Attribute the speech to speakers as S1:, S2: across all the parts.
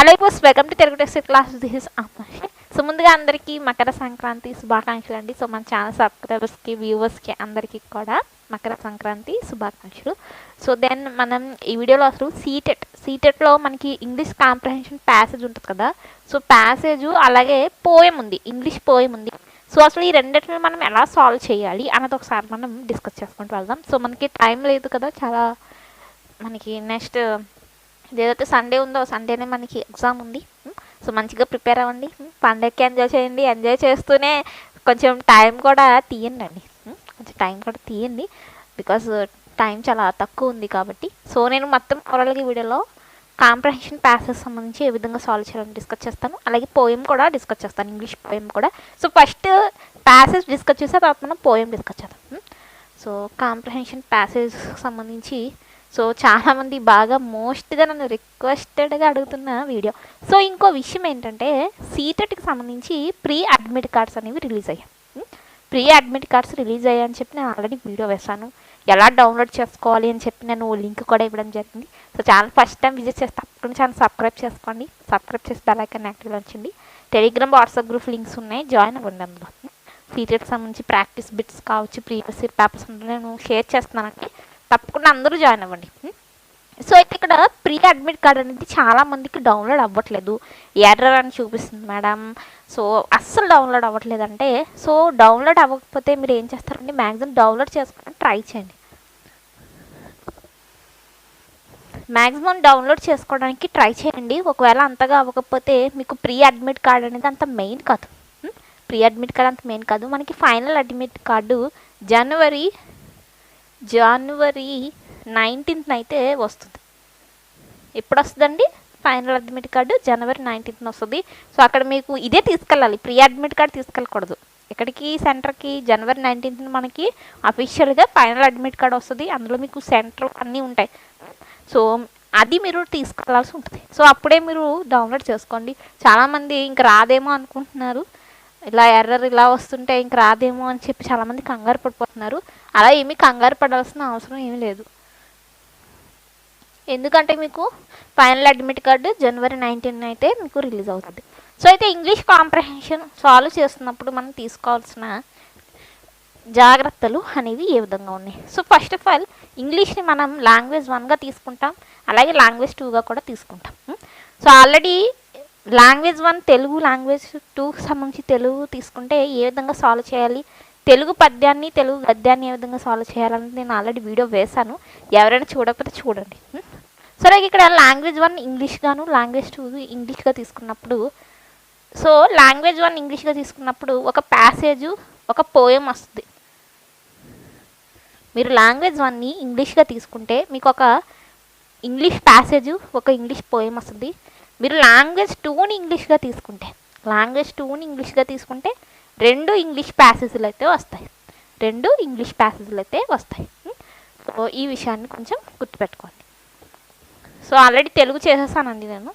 S1: Hello boss, welcome to Telugu text class. This is అమ్మాయి. So ముందుగా అందరికీ మకర సంక్రాంతి శుభాకాంక్షలు అండి. సో మన ఛానల్ సబ్స్క్రైబర్స్కి, వ్యూవర్స్కి అందరికీ కూడా మకర సంక్రాంతి శుభాకాంక్షలు. సో దెన్ మనం ఈ వీడియోలో అసలు సీటెట్లో మనకి ఇంగ్లీష్ కాంప్రహెన్షన్ ప్యాసేజ్ ఉంటుంది కదా. సో ప్యాసేజ్ అలాగే పోయం ఉంది, ఇంగ్లీష్ పోయం ఉంది. సో అసలు ఈ రెండింటిని మనం ఎలా సాల్వ్ చేయాలి అన్నది ఒకసారి మనం డిస్కస్ చేసుకుంటూ వెళ్దాం. సో మనకి టైం లేదు కదా, చాలా మనకి నెక్స్ట్ ఏదైతే సండే ఉందో సండేనే మనకి ఎగ్జామ్ ఉంది. సో మంచిగా ప్రిపేర్ అవ్వండి, పండగకి ఎంజాయ్ చేయండి. ఎంజాయ్ చేస్తూనే కొంచెం టైం కూడా తీయండి అండి, కొంచెం టైం కూడా తీయండి, బికాజ్ టైం చాలా తక్కువ ఉంది కాబట్టి. సో నేను మొత్తం ఓవరాల్గా వీడియోలో కాంప్రహెన్షన్ ప్యాసేజ్ సంబంధించి ఏ విధంగా సాల్వ్ చేయాలని డిస్కస్ చేస్తాను, అలాగే పోయం కూడా డిస్కస్ చేస్తాను, ఇంగ్లీష్ పోయం కూడా. సో ఫస్ట్ ప్యాసేజ్ డిస్కస్ చేస్తే తర్వాత మనం పోయం డిస్కస్ చేద్దాం. సో కాంప్రహెన్షన్ ప్యాసేజ్ సంబంధించి సో చాలామంది బాగా మోస్ట్గా నన్ను రిక్వెస్టెడ్గా అడుగుతున్న వీడియో. సో ఇంకో విషయం ఏంటంటే సీటెట్కి సంబంధించి ప్రీ అడ్మిట్ కార్డ్స్ అనేవి రిలీజ్ అయ్యాయి. ప్రీ అడ్మిట్ కార్డ్స్ రిలీజ్ అయ్యాయని చెప్పి నేను ఆల్రెడీ వీడియో వేశాను. ఎలా డౌన్లోడ్ చేసుకోవాలి అని చెప్పి నేను లింక్ కూడా ఇవ్వడం జరిగింది. So channel first time visit చేస్తే తప్పకుండా ఛానల్ సబ్స్క్రైబ్ చేసుకోండి. సబ్స్క్రైబ్ చేసి బెల్ ఐకాన్ యాక్టివ్లో ఉంచండి. టెలిగ్రామ్, వాట్సాప్ గ్రూప్ లింక్స్ ఉన్నాయి, జాయిన్ అవ్వండి. అందులో సీటెట్కి సంబంధించి ప్రాక్టీస్ బిట్స్ కావచ్చు, ప్రీవియస్ ఇయర్ పేపర్స్ నేను షేర్ చేస్తున్నానండి, తప్పకుండా అందరూ జాయిన్ అవ్వండి. సో అయితే ఇక్కడ ప్రీ అడ్మిట్ కార్డ్ అనేది చాలామందికి డౌన్లోడ్ అవ్వట్లేదు, ఎర్రర్ అని చూపిస్తుంది మేడం. సో అస్సలు డౌన్లోడ్ అవ్వట్లేదంటే, సో డౌన్లోడ్ అవ్వకపోతే మీరు ఏం చేస్తారండి, మ్యాక్సిమం డౌన్లోడ్ చేసుకోవడానికి ట్రై చేయండి. మ్యాక్సిమం డౌన్లోడ్ చేసుకోవడానికి ట్రై చేయండి. ఒకవేళ అంతగా అవ్వకపోతే మీకు ప్రీ అడ్మిట్ కార్డ్ అనేది అంత మెయిన్ కాదు. ప్రీ అడ్మిట్ కార్డ్ అంత మెయిన్ కాదు. మనకి ఫైనల్ అడ్మిట్ కార్డు జనవరి 19th అయితే వస్తుంది. ఎప్పుడు వస్తుందండి ఫైనల్ అడ్మిట్ కార్డు? జనవరి 19th వస్తుంది. సో అక్కడ మీకు ఇదే తీసుకెళ్ళాలి, ప్రీ అడ్మిట్ కార్డు తీసుకెళ్ళకూడదు. ఎక్కడికి? సెంటర్కి. జనవరి 19th మనకి అఫీషియల్గా ఫైనల్ అడ్మిట్ కార్డు వస్తుంది. అందులో మీకు సెంటర్ అన్నీ ఉంటాయి. సో అది మీరు తీసుకెళ్లాల్సి ఉంటుంది. సో అప్పుడే మీరు డౌన్లోడ్ చేసుకోండి. చాలామంది ఇంక రాదేమో అనుకుంటున్నారు, ఇలా ఎర్రర్ ఇలా వస్తుంటే ఇంక రాదేమో అని చెప్పి చాలామంది కంగారు పడిపోతున్నారు. అలా ఏమీ కంగారు పడాల్సిన అవసరం ఏమీ లేదు. ఎందుకంటే మీకు ఫైనల్ అడ్మిట్ కార్డు జనవరి 19 అయితే మీకు రిలీజ్ అవుతుంది. సో అయితే ఇంగ్లీష్ కాంప్రహెన్షన్ సాల్వ్ చేస్తున్నప్పుడు మనం తీసుకోవాల్సిన జాగ్రత్తలు అనేవి ఏ విధంగా ఉన్నాయి. సో ఫస్ట్ ఆఫ్ ఆల్ ఇంగ్లీష్ని మనం లాంగ్వేజ్ 1గా తీసుకుంటాం, అలాగే లాంగ్వేజ్ 2గా కూడా తీసుకుంటాం. So already language 1 Telugu, language 2కి సంబంధించి తెలుగు తీసుకుంటే ఏ విధంగా సాల్వ్ చేయాలి, తెలుగు పద్యాన్ని తెలుగు గద్యాన్ని ఏ విధంగా సాల్వ్ చేయాలని నేను ఆల్రెడీ వీడియో వేశాను. ఎవరైనా చూడకపోతే చూడండి. సరే ఇక్కడ లాంగ్వేజ్ 1 ఇంగ్లీష్గాను, లాంగ్వేజ్ 2 ఇంగ్లీష్గా తీసుకున్నప్పుడు, సో లాంగ్వేజ్ 1 ఇంగ్లీష్గా తీసుకున్నప్పుడు ఒక ప్యాసేజ్, ఒక పోయం వస్తుంది. మీరు లాంగ్వేజ్ 1ని ఇంగ్లీష్గా తీసుకుంటే మీకు ఒక ఇంగ్లీష్ ప్యాసేజ్, ఒక ఇంగ్లీష్ పోయం వస్తుంది. మీరు లాంగ్వేజ్ 2ని ఇంగ్లీష్గా తీసుకుంటే, లాంగ్వేజ్ 2ని ఇంగ్లీష్గా తీసుకుంటే 2 ఇంగ్లీష్ ప్యాసేజ్లు అయితే వస్తాయి, 2 ఇంగ్లీష్ ప్యాసేజ్లు అయితే వస్తాయి. సో ఈ విషయాన్ని కొంచెం గుర్తుపెట్టుకోండి. సో ఆల్రెడీ తెలుగు చేసేసానండి నేను.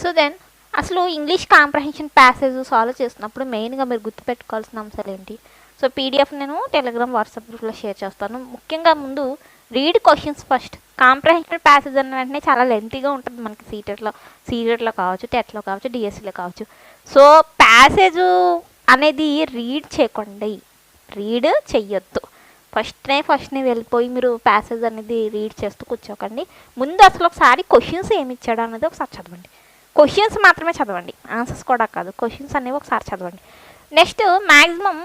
S1: సో దెన్ అసలు ఇంగ్లీష్ కాంప్రహెన్షన్ ప్యాసేజ్ సాల్వ్ చేస్తున్నప్పుడు మెయిన్గా మీరు గుర్తుపెట్టుకోవాల్సిన అంశాలు ఏంటి? సో పీడిఎఫ్ నేను టెలిగ్రామ్, వాట్సాప్ గ్రూప్లో షేర్ చేస్తాను. ముఖ్యంగా ముందు read questions first. Comprehension passage అన్న వెంటనే చాలా లెంతీగా ఉంటుంది మనకి సీటెట్లో కావచ్చు, టెట్లో కావచ్చు, డిఎస్సిలో కావచ్చు. సో ప్యాసేజ్ అనేది రీడ్ చేయకండి, రీడ్ చెయ్యొద్దు. ఫస్ట్నే వెళ్ళిపోయి మీరు ప్యాసేజ్ అనేది రీడ్ చేస్తూ కూర్చోకండి. ముందు అసలు ఒకసారి క్వశ్చన్స్ ఏమి ఇచ్చాడు అనేది ఒకసారి చదవండి. క్వశ్చన్స్ మాత్రమే చదవండి, ఆన్సర్స్ కూడా కాదు, క్వశ్చన్స్ అనేవి ఒకసారి చదవండి. నెక్స్ట్ మ్యాక్సిమం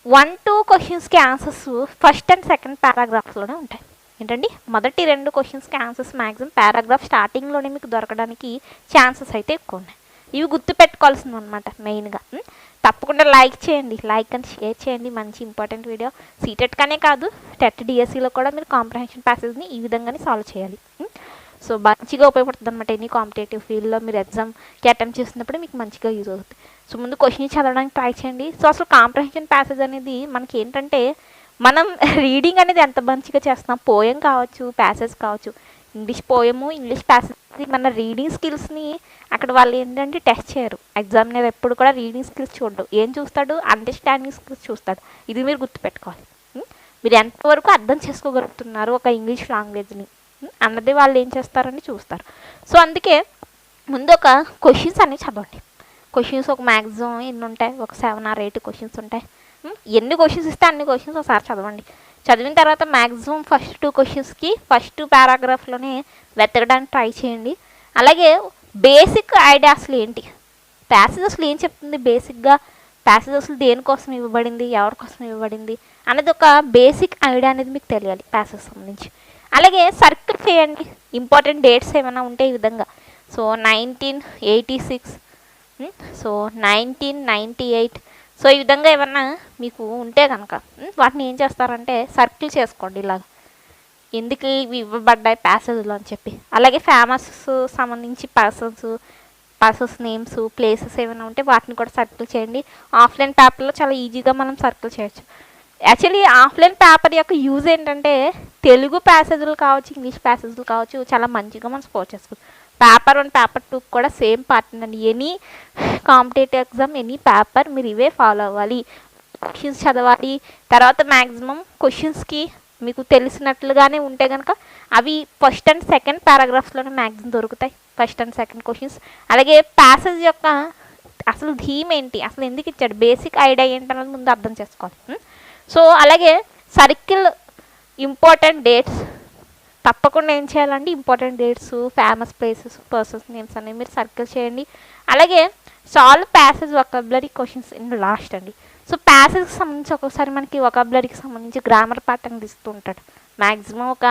S1: 1-2 క్వశ్చన్స్కి ఆన్సర్స్ ఫస్ట్ అండ్ సెకండ్ పారాగ్రాఫ్స్లోనే ఉంటాయి. ఏంటండి, మొదటి 2 క్వశ్చన్స్కి ఆన్సర్స్ మ్యాక్సిమం పారాగ్రాఫ్ స్టార్టింగ్లోనే మీకు దొరకడానికి ఛాన్సెస్ అయితే ఎక్కువ ఉన్నాయి. ఇవి గుర్తుపెట్టుకోవాల్సింది అనమాట మెయిన్గా. తప్పకుండా లైక్ చేయండి, లైక్ అండ్ షేర్ చేయండి. మంచి ఇంపార్టెంట్ వీడియో. సీటెట్గానే కాదు, టెట్, డిఎస్సిలో కూడా మీరు కాంప్రహెన్షన్ ప్యాసేజ్ని ఈ విధంగానే సాల్వ్ చేయాలి. సో మంచిగా ఉపయోగపడుతుంది అనమాట. ఎనీ కాంపిటేటివ్ ఫీల్డ్లో మీరు ఎగ్జామ్కి అటెంప్ట్ చేసినప్పుడు మీకు మంచిగా యూజ్ అవుతుంది. సో ముందు క్వశ్చన్ చదవడానికి ట్రై చేయండి. సో అసలు కాంప్రహెన్షన్ ప్యాసేజ్ అనేది మనకి ఏంటంటే, మనం రీడింగ్ అనేది ఎంత మంచిగా చేస్తున్నాం, పోయం కావచ్చు, ప్యాసేజ్ కావచ్చు, ఇంగ్లీష్ పోయము, ఇంగ్లీష్ ప్యాసేజ్, మన రీడింగ్ స్కిల్స్ని అక్కడ వాళ్ళు ఏంటంటే టెస్ట్ చేయరు. ఎగ్జామినర్ ఎప్పుడు కూడా రీడింగ్ స్కిల్స్ చూడడు, ఏం చూస్తాడు, అండర్స్టాండింగ్ స్కిల్స్ చూస్తాడు. ఇది మీరు గుర్తుపెట్టుకోవాలి. మీరు ఎంతవరకు అర్థం చేసుకోగలుగుతున్నారు ఒక ఇంగ్లీష్ లాంగ్వేజ్ని అన్నది వాళ్ళు ఏం చేస్తారని చూస్తారు. సో అందుకే ముందు ఒక క్వశ్చన్స్ అన్నీ చదవండి. క్వశ్చన్స్ ఒక మ్యాక్సిమం ఎన్ని ఉంటాయి, ఒక 7 or 8 క్వశ్చన్స్ ఉంటాయి. ఎన్ని క్వశ్చన్స్ ఇస్తే అన్ని క్వశ్చన్స్ ఒకసారి చదవండి. చదివిన తర్వాత మ్యాక్సిమం ఫస్ట్ 2 క్వశ్చన్స్కి ఫస్ట్ పారాగ్రాఫ్లోనే వెతకడానికి ట్రై చేయండి. అలాగే బేసిక్ ఐడియా అసలు ఏంటి, ప్యాసేజ్ అసలు ఏం చెప్తుంది, బేసిక్గా ప్యాసేజ్ అసలు దేనికోసం ఇవ్వబడింది, ఎవరి కోసం ఇవ్వబడింది అనేది ఒక బేసిక్ ఐడియా అనేది మీకు తెలియాలి ప్యాసేజ్ సంబంధించి. అలాగే సర్కిల్ చేయండి ఇంపార్టెంట్ డేట్స్ ఏమైనా ఉంటే ఈ విధంగా. సో 1986, సో 1998, సో ఈ విధంగా ఏమన్నా మీకు ఉంటే కనుక వాటిని ఏం చేస్తారంటే సర్కిల్ చేసుకోండి ఇలాగ, ఎందుకు ఇవి ఇవ్వబడ్డాయి ప్యాసేజ్లో అని చెప్పి. అలాగే ఫేమస్ సంబంధించి పర్సన్స్ నేమ్స్, ప్లేసెస్ ఏమైనా ఉంటే వాటిని కూడా సర్కిల్ చేయండి. ఆఫ్లైన్ పేపర్లో చాలా ఈజీగా మనం సర్కిల్ చేయొచ్చు. యాక్చువల్లీ ఆఫ్లైన్ పేపర్ యొక్క యూజ్ ఏంటంటే తెలుగు ప్యాసేజ్లు కావచ్చు, ఇంగ్లీష్ ప్యాసేజ్లు కావచ్చు, చాలా మంచిగా మనం స్కోర్ చేసుకోవచ్చు. పేపర్ 1, పేపర్ 2 కూడా సేమ్ పార్ట్ అండి. Any competitive exam, any paper మీరు ఇవే ఫాలో అవ్వాలి. క్వశ్చన్స్ చదవాలి. తర్వాత మ్యాక్సిమం క్వశ్చన్స్కి మీకు తెలిసినట్లుగానే ఉంటే కనుక అవి ఫస్ట్ అండ్ సెకండ్ పారాగ్రాఫ్స్లోనే మ్యాక్సిమం దొరుకుతాయి, ఫస్ట్ అండ్ సెకండ్ క్వశ్చన్స్. అలాగే ప్యాసేజ్ యొక్క అసలు థీమ్ ఏంటి, అసలు ఎందుకు ఇచ్చాడు, బేసిక్ ఐడియా ఏంటన్నది ముందు అర్థం చేసుకోవాలి. సో అలాగే సర్కిల్ ఇంపార్టెంట్ డేట్స్, తప్పకుండా ఏం చేయాలండి, important dates, famous places, persons names అనేవి మీరు సర్కిల్ చేయండి. అలాగే solve passage vocabulary questions in last అండి. సో ప్యాసేజ్కి సంబంధించి ఒక్కొక్కసారి మనకి వొకాబులరీకి సంబంధించి గ్రామర్ పార్ట్ అనేది ఇస్తూ ఉంటాడు. మ్యాక్సిమం ఒక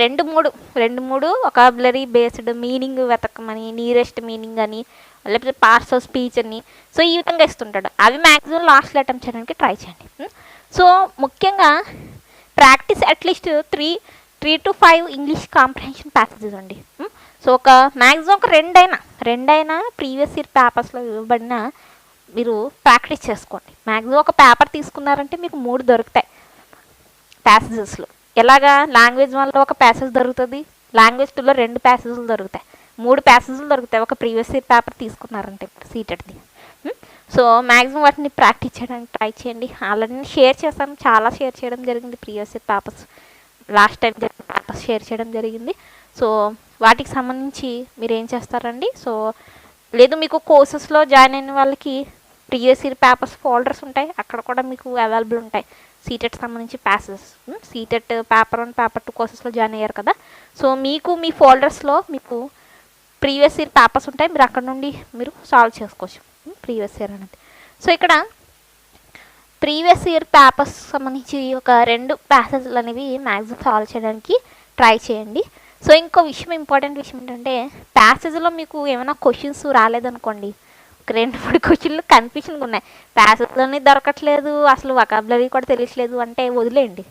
S1: 2-3 వొకాబులరీ బేస్డ్ మీనింగ్ వెతకమని, నియరెస్ట్ మీనింగ్ అని, లేకపోతే పార్ట్స్ ఆఫ్ స్పీచ్ అని, సో ఈ విధంగా ఇస్తుంటాడు. అవి మ్యాక్సిమం లాస్ట్లో అటెంప్ట్ చేయడానికి ట్రై చేయండి. సో ముఖ్యంగా practice at least 3 to 5 English comprehension passages అండి. సో ఒక మ్యాక్సిమం ఒక రెండైనా ప్రీవియస్ ఇయర్ పేపర్స్లో ఇవ్వబడిన మీరు ప్రాక్టీస్ చేసుకోండి. మ్యాక్సిమం ఒక పేపర్ తీసుకున్నారంటే మీకు 3 దొరుకుతాయి ప్యాసేజెస్లో. ఎలాగా, లాంగ్వేజ్ 1లో ఒక ప్యాసేజ్ దొరుకుతుంది, లాంగ్వేజ్ 2లో 2 ప్యాసేజ్లు దొరుకుతాయి, 3 ప్యాసేజ్లు దొరుకుతాయి ఒక ప్రీవియస్ ఇయర్ పేపర్ తీసుకున్నారంటే సీటెడ్ది. సో మ్యాక్సిమం వాటిని ప్రాక్టీస్ చేయడానికి ట్రై చేయండి. ఆల్రెడీ షేర్ చేస్తాను, చాలా షేర్ చేయడం జరిగింది previous year papers, last time papers share చేయడం జరిగింది. సో వాటికి సంబంధించి మీరు ఏం చేస్తారండి, సో లేదు మీకు కోర్సెస్లో జాయిన్ అయిన వాళ్ళకి ప్రీవియస్ ఇయర్ పేపర్స్ ఫోల్డర్స్ ఉంటాయి, అక్కడ కూడా మీకు అవైలబుల్ ఉంటాయి సీటెట్ సంబంధించి ప్యాసేజెస్. సీటెట్ పేపర్ 1, పేపర్ 2 కోర్సెస్లో జాయిన్ అయ్యారు కదా, సో మీకు మీ ఫోల్డర్స్లో మీకు ప్రీవియస్ ఇయర్ పేపర్స్ ఉంటాయి, మీరు అక్కడ నుండి మీరు సాల్వ్ చేసుకోవచ్చు ప్రీవియస్ ఇయర్ అనేది. సో ఇక్కడ ప్రీవియస్ ఇయర్ పేపర్స్ సంబంధించి ఒక 2 ప్యాసేజ్లు అనేవి మ్యాక్సిమం సాల్వ్ చేయడానికి ట్రై చేయండి. సో ఇంకో విషయం, ఇంపార్టెంట్ విషయం ఏంటంటే ప్యాసేజ్లో మీకు ఏమైనా క్వశ్చన్స్ రాలేదనుకోండి, ఒక 2-3 క్వశ్చన్లు కన్ఫ్యూషన్గా ఉన్నాయి, ప్యాసేజ్లోనే దొరకట్లేదు, అసలు వొకాబులరీ కూడా తెలియట్లేదు అంటే వదిలేయండి,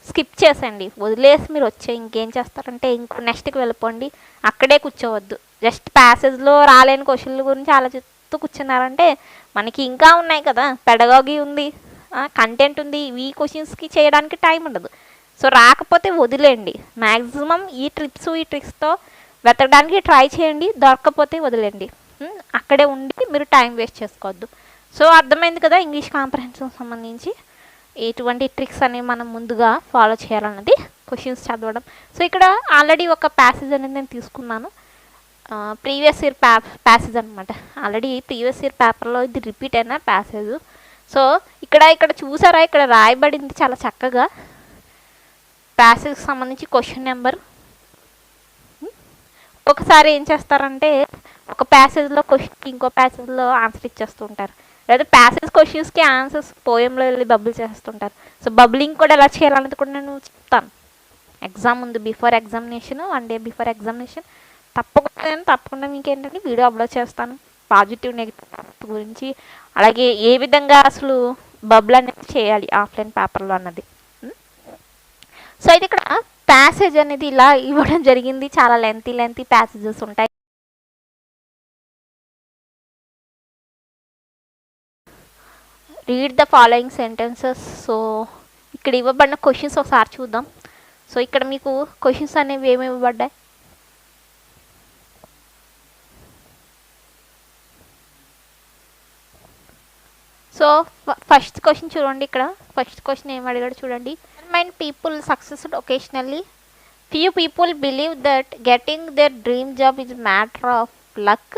S1: స్కిప్ చేసేయండి. వదిలేసి మీరు ఇంకేం చేస్తారంటే ఇంకో నెక్స్ట్కి వెళ్ళిపోండి, అక్కడే కూర్చోవద్దు. జస్ట్ ప్యాసేజ్లో రాలేని క్వశ్చన్ల గురించి ఆలోచిస్తూ కూర్చున్నారంటే మనకి ఇంకా ఉన్నాయి కదా, పెడగాగి ఉంది, కంటెంట్ ఉంది, ఈ క్వశ్చన్స్కి చేయడానికి టైం ఉండదు. సో రాకపోతే వదిలేయండి. మ్యాక్సిమం ఈ ట్రిక్స్తో వెతకడానికి ట్రై చేయండి, దొరకకపోతే వదిలేండి, అక్కడే ఉండి మీరు టైం వేస్ట్ చేసుకోవద్దు. సో అర్థమైంది కదా ఇంగ్లీష్ కాంప్రహెన్షన్ సంబంధించి ఎటువంటి ట్రిక్స్ అనేవి మనం ముందుగా ఫాలో చేయాలన్నది, క్వశ్చన్స్ చదవడం. సో ఇక్కడ ఆల్రెడీ ఒక ప్యాసేజ్ అనేది నేను తీసుకున్నాను, ప్రీవియస్ ఇయర్ ప్యాసేజ్ అనమాట. ఆల్రెడీ ప్రీవియస్ ఇయర్ పేపర్లో ఇది రిపీట్ అయిన ప్యాసేజ్. సో ఇక్కడ చూసారా, ఇక్కడ రాయబడింది చాలా చక్కగా ప్యాసేజ్కి సంబంధించి క్వశ్చన్ నెంబర్. ఒకసారి ఏం చేస్తారంటే ఒక ప్యాసేజ్లో క్వశ్చన్కి ఇంకో ప్యాసేజ్లో ఆన్సర్ ఇచ్చేస్తూ ఉంటారు, లేదా ప్యాసేజ్ క్వశ్చన్స్కి ఆన్సర్స్ పోయంలో వెళ్ళి బబుల్ చేస్తుంటారు. సో బబులింగ్ కూడా ఎలా చేయాలన్నది కూడా నేను చెప్తాను. ఎగ్జామ్ ఉంది, before examination, 1 day before examination తప్పకుండా మీకు ఏంటంటే వీడియో అప్లోడ్ చేస్తాను పాజిటివ్ నెగిటివ్ గురించి, అలాగే ఏ విధంగా అసలు బబుల్ అనేది చేయాలి ఆఫ్లైన్ పేపర్లో అన్నది. సో అయితే ఇక్కడ ప్యాసేజ్ అనేది ఇలా ఇవ్వడం జరిగింది, చాలా లెంతీ ప్యాసేజెస్ ఉంటాయి. Read the following sentences. So ఇక్కడ ఇవ్వబడిన క్వశ్చన్స్ ఒకసారి చూద్దాం. సో ఇక్కడ మీకు క్వశ్చన్స్ అనేవి ఏమి ఇవ్వబడ్డాయి, సో ఫస్ట్ క్వశ్చన్ చూడండి, ఇక్కడ ఫస్ట్ క్వశ్చన్ ఏం అడిగాడు చూడండి. Mind people succeeded occasionally, few people believe that getting their dream job is matter of luck,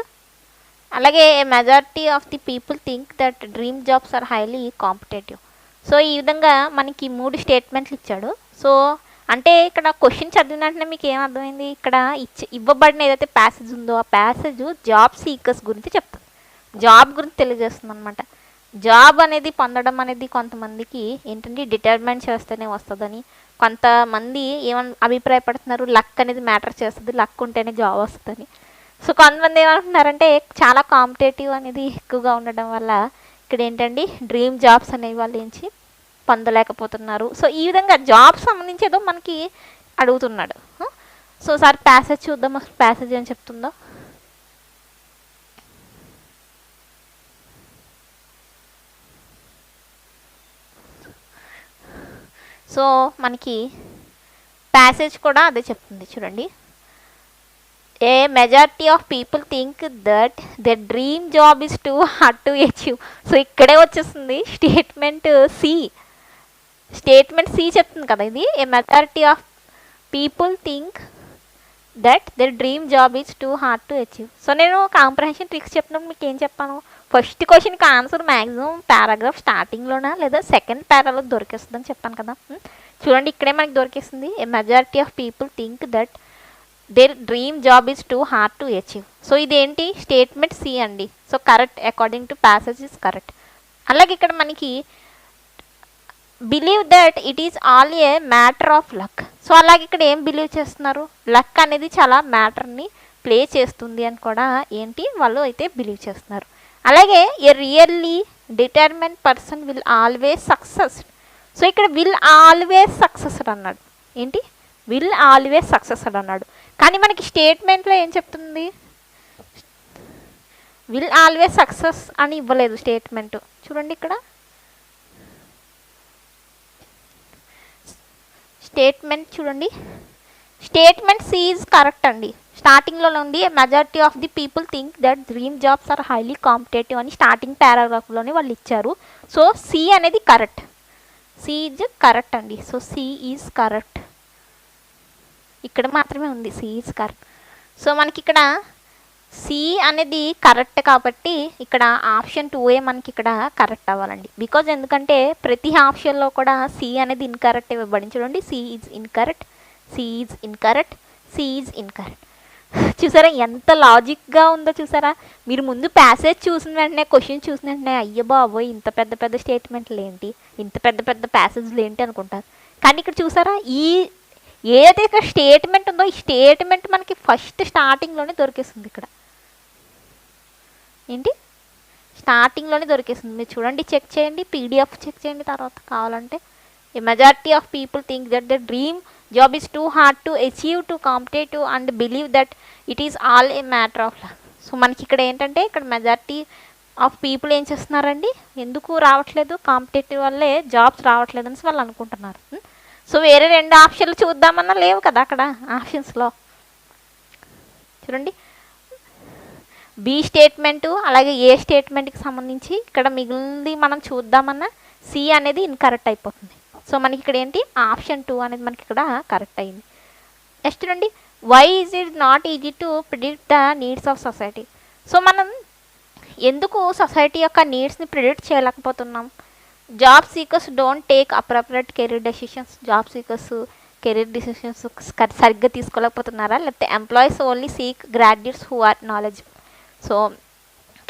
S1: అలాగే majority of the people think that dream jobs are highly competitive. So ఈ విధంగా మనకి 3 స్టేట్మెంట్లు ఇచ్చాడు. సో అంటే ఇక్కడ క్వశ్చన్ చదివిన వెంటనే మీకు ఏం అర్థమైంది, ఇక్కడ ఇవ్వబడిన ఏదైతే ప్యాసేజ్ ఉందో ఆ ప్యాసేజ్ జాబ్ సీకర్స్ గురించి చెప్తుంది, జాబ్ గురించి తెలియజేస్తుంది అనమాట. జాబ్ అనేది పొందడం అనేది కొంతమందికి ఏంటంటే డిటర్మైన్ చేస్తేనే వస్తుందని, కొంతమంది అభిప్రాయపడుతున్నారు లక్ అనేది మ్యాటర్ చేస్తుంది, లక్ ఉంటేనే జాబ్ వస్తుందని. సో కొంతమంది ఏమంటున్నారంటే చాలా కాంపిటేటివ్ అనేది ఎక్కువగా ఉండడం వల్ల ఇక్కడ ఏంటండి డ్రీమ్ జాబ్స్ అనేవి వాళ్ళు ఏంచి పొందలేకపోతున్నారు. సో ఈ విధంగా జాబ్ సంబంధించి ఏదో మనకి అడుగుతున్నాడు. సో సార్ ప్యాసేజ్ చూద్దాం, ప్యాసేజ్ ఏం చెప్తుందో. సో మనకి ప్యాసేజ్ కూడా అదే చెప్తుంది చూడండి. A majority of people think that the dream job is too hard to achieve. So ఇక్కడే వచ్చేస్తుంది స్టేట్మెంట్ సి. స్టేట్మెంట్ సి చెప్తుంది కదా ఇది, a majority of people think that the dream job is too hard to achieve. So నేను comprehension tricks చెప్పినప్పుడు మీకు ఏం చెప్పాను, ఫస్ట్ క్వశ్చన్కి ఆన్సర్ మ్యాక్సిమం పారాగ్రాఫ్ స్టార్టింగ్లోనా లేదా సెకండ్ పారాలో దొరికేస్తుందని చెప్పాను కదా. చూడండి ఇక్కడే మనకి దొరికేస్తుంది, a majority of people think that their dream job is too hard to achieve. So ఇదేంటి స్టేట్మెంట్ సి అండి. So correct, according to passage is correct. అలాగే ఇక్కడ మనకి believe that it is all a matter of luck. So అలాగే ఇక్కడ ఏం believe చేస్తున్నారు, luck అనేది చాలా మ్యాటర్ని ప్లే చేస్తుంది అని కూడా ఏంటి వాళ్ళు అయితే బిలీవ్ చేస్తున్నారు. అలాగే a really determined person will always success. So ఇక్కడ విల్ ఆల్వేస్ సక్సెస్డ్ అన్నాడు, ఏంటి విల్ ఆల్వేస్ సక్సెస్డ్ అన్నాడు. కానీ మనకి స్టేట్మెంట్లో ఏం చెప్తుంది, విల్ ఆల్వేస్ సక్సెస్ అని ఇవ్వలేదు స్టేట్మెంట్. చూడండి ఇక్కడ స్టేట్మెంట్ చూడండి, స్టేట్మెంట్ సి ఈజ్ కరెక్ట్ అండి. స్టార్టింగ్లో ఉంది majority of the people think that dream jobs are highly competitive అని స్టార్టింగ్ పారాగ్రాఫ్లోనే వాళ్ళు ఇచ్చారు. సో సి అనేది కరెక్ట్, సి ఈజ్ కరెక్ట్ అండి. సో సి ఈజ్ కరెక్ట్, ఇక్కడ మాత్రమే ఉంది సి ఈజ్ కరెక్ట్. సో మనకి ఇక్కడ సి అనేది కరెక్ట్ కాబట్టి ఇక్కడ ఆప్షన్ 2A మనకి ఇక్కడ కరెక్ట్ అవ్వాలండి. బికాజ్ ఎందుకంటే ప్రతి ఆప్షన్లో కూడా సి అనేది ఇన్కరెక్ట్ ఇవ్వబడింది. చూడండి C is incorrect, C is incorrect, C is incorrect. చూసారా ఎంత లాజిక్గా ఉందో చూసారా. మీరు ముందు ప్యాసేజ్ చూసిన వెంటనే క్వశ్చన్ చూసిన వెంటనే అయ్యో బాబోయ్ ఇంత పెద్ద పెద్ద స్టేట్మెంట్లు ఏంటి, ఇంత పెద్ద పెద్ద ప్యాసేజ్లు ఏంటి అనుకుంటారు. కానీ ఇక్కడ చూసారా ఈ ఏదైతే ఇక్కడ స్టేట్మెంట్ ఉందో ఈ స్టేట్మెంట్ మనకి ఫస్ట్ స్టార్టింగ్లోనే దొరికేస్తుంది. ఇక్కడ ఏంటి స్టార్టింగ్లోనే దొరికేస్తుంది. మీరు చూడండి చెక్ చేయండి, పీడిఎఫ్ చెక్ చేయండి తర్వాత కావాలంటే. A majority of people think that the dream job is too hard to achieve to competitive and believe that it is all a matter of luck. So మనకి ఇక్కడ ఏంటంటే ఇక్కడ మెజారిటీ ఆఫ్ పీపుల్ ఏం చేస్తున్నారండి, ఎందుకు రావట్లేదు, కాంపిటేటివ్ వల్లే jobs రావట్లేదు అని వాళ్ళు అనుకుంటున్నారు. సో వేరే 2 ఆప్షన్లు చూద్దామన్నా లేవు కదా అక్కడ ఆప్షన్స్లో. చూడండి బి స్టేట్మెంటు అలాగే ఏ స్టేట్మెంట్కి సంబంధించి ఇక్కడ మిగిలింది మనం చూద్దామన్నా సి అనేది ఇన్కరెక్ట్ అయిపోతుంది. సో మనకి ఇక్కడ ఏంటి ఆప్షన్ 2 అనేది మనకి ఇక్కడ కరెక్ట్ అయింది. నెక్స్ట్ చూడండి why is it not easy to predict the needs of society. So మనం ఎందుకు సొసైటీ యొక్క నీడ్స్ని ప్రిడిక్ట్ చేయలేకపోతున్నాం. Job seekers don't take appropriate career decisions. Job seekers career decisions సరిగ్గా తీసుకోలేకపోతున్నారా, లేకపోతే employees only seek graduates who are knowledge. So